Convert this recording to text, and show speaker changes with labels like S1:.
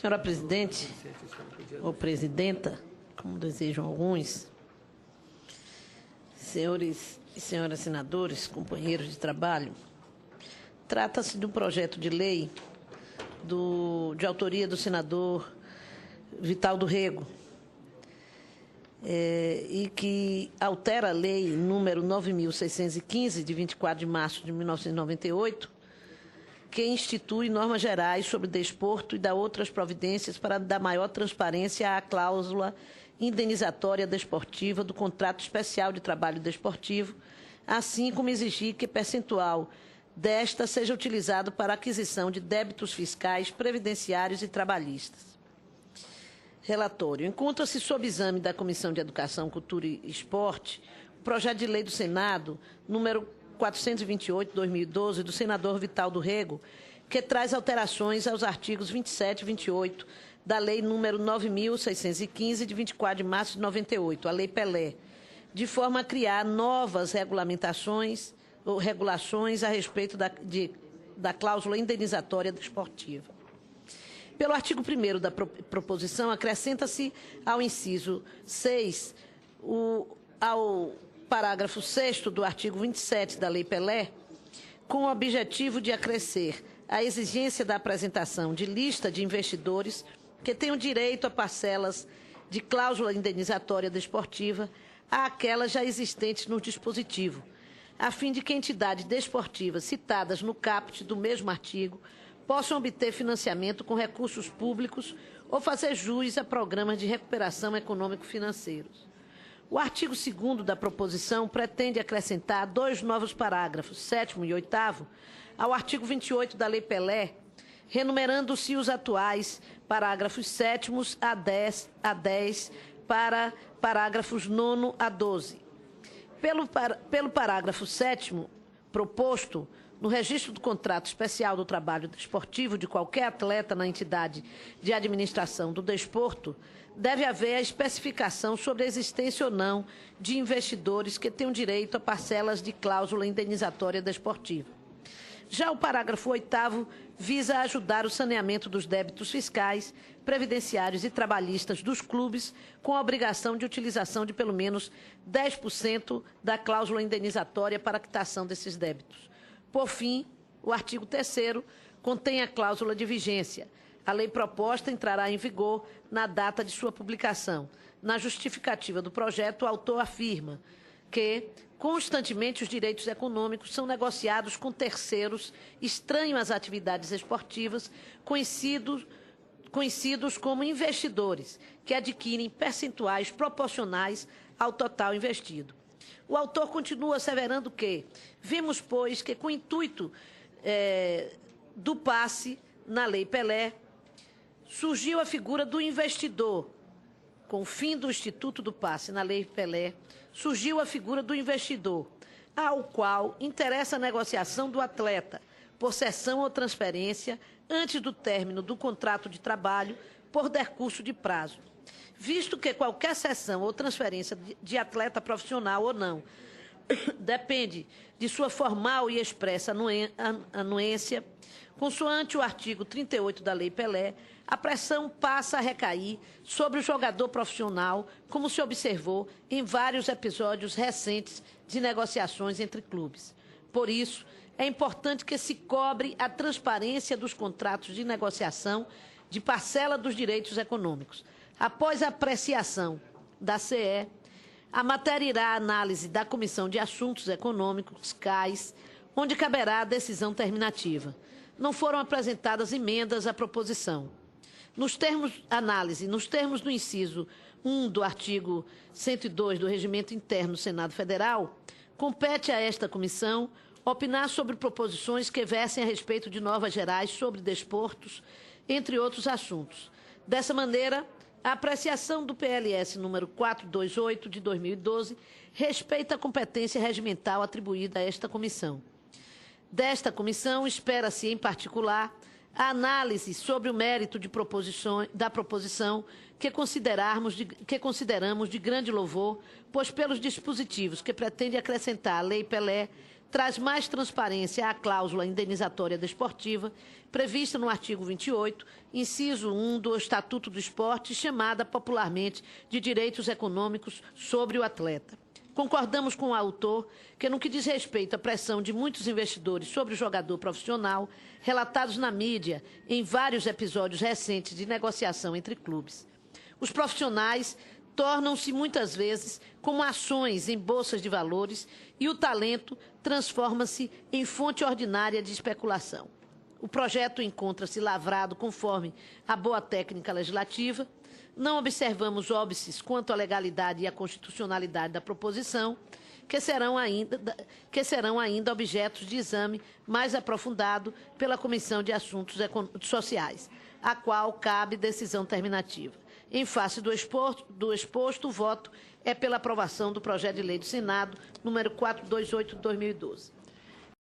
S1: Senhora presidente, ou presidenta, como desejam alguns, senhores e senhoras senadores, companheiros de trabalho, trata-se de um projeto de lei de autoria do senador Vital do Rego, e que altera a lei número 9.615, de 24 de março de 1998, que institui normas gerais sobre desporto e dá outras providências para dar maior transparência à cláusula indenizatória desportiva do contrato especial de trabalho desportivo, assim como exigir que percentual desta seja utilizado para aquisição de débitos fiscais, previdenciários e trabalhistas. Relatório. Encontra-se sob exame da Comissão de Educação, Cultura e Esporte o projeto de lei do Senado, número 428/2012, do senador Vital do Rego, que traz alterações aos artigos 27 e 28 da Lei número 9.615, de 24 de março de 98, a Lei Pelé, de forma a criar novas regulamentações ou regulações a respeito da cláusula indenizatória desportiva. Pelo artigo 1º da proposição, acrescenta-se ao inciso 6, ao parágrafo 6º do artigo 27 da Lei Pelé, com o objetivo de acrescer a exigência da apresentação de lista de investidores que tenham direito a parcelas de cláusula indenizatória desportiva àquelas já existentes no dispositivo, a fim de que entidades desportivas citadas no caput do mesmo artigo possam obter financiamento com recursos públicos ou fazer jus a programas de recuperação econômico-financeiros. O artigo 2º da proposição pretende acrescentar dois novos parágrafos, 7º e 8º, ao artigo 28 da Lei Pelé, renumerando-se os atuais parágrafos 7º a 10 para parágrafos 9º a 12. Pelo parágrafo 7º proposto, no registro do contrato especial do trabalho desportivo de qualquer atleta na entidade de administração do desporto, deve haver a especificação sobre a existência ou não de investidores que tenham direito a parcelas de cláusula indenizatória desportiva. Já o parágrafo 8º visa ajudar o saneamento dos débitos fiscais, previdenciários e trabalhistas dos clubes, com a obrigação de utilização de pelo menos 10% da cláusula indenizatória para a quitação desses débitos. Por fim, o artigo 3º contém a cláusula de vigência. A lei proposta entrará em vigor na data de sua publicação. Na justificativa do projeto, o autor afirma que, constantemente, os direitos econômicos são negociados com terceiros estranhos às atividades esportivas, conhecidos como investidores, que adquirem percentuais proporcionais ao total investido. O autor continua asseverando que vimos, pois, que com o intuito do passe na Lei Pelé, surgiu a figura do investidor. Com o fim do Instituto do Passe na Lei Pelé, surgiu a figura do investidor, ao qual interessa a negociação do atleta por cessão ou transferência antes do término do contrato de trabalho por decurso de prazo. Visto que qualquer cessão ou transferência de atleta profissional ou não depende de sua formal e expressa anuência, consoante o artigo 38 da Lei Pelé, a pressão passa a recair sobre o jogador profissional, como se observou em vários episódios recentes de negociações entre clubes. Por isso, é importante que se cobre a transparência dos contratos de negociação de parcela dos direitos econômicos. Após a apreciação da CE, a matéria irá à análise da Comissão de Assuntos Econômicos, CAES, onde caberá a decisão terminativa. Não foram apresentadas emendas à proposição. Nos termos do inciso 1 do artigo 102 do Regimento Interno do Senado Federal, compete a esta comissão opinar sobre proposições que versem a respeito de normas gerais sobre desportos, entre outros assuntos. Dessa maneira, a apreciação do PLS número 428 de 2012 respeita a competência regimental atribuída a esta comissão. Desta comissão, espera-se, em particular, a análise sobre o mérito da proposição que consideramos de grande louvor, pois pelos dispositivos que pretende acrescentar a Lei Pelé, traz mais transparência à cláusula indenizatória desportiva, prevista no artigo 28, inciso 1 do Estatuto do Esporte, chamada popularmente de direitos econômicos sobre o atleta. Concordamos com o autor que, no que diz respeito à pressão de muitos investidores sobre o jogador profissional, relatados na mídia em vários episódios recentes de negociação entre clubes, os profissionais tornam-se muitas vezes como ações em bolsas de valores e o talento transforma-se em fonte ordinária de especulação. O projeto encontra-se lavrado conforme a boa técnica legislativa. Não observamos óbices quanto à legalidade e à constitucionalidade da proposição, que serão ainda objetos de exame mais aprofundado pela Comissão de Assuntos Sociais, a qual cabe decisão terminativa. Em face do exposto, o voto é pela aprovação do projeto de lei do Senado, número 428/2012.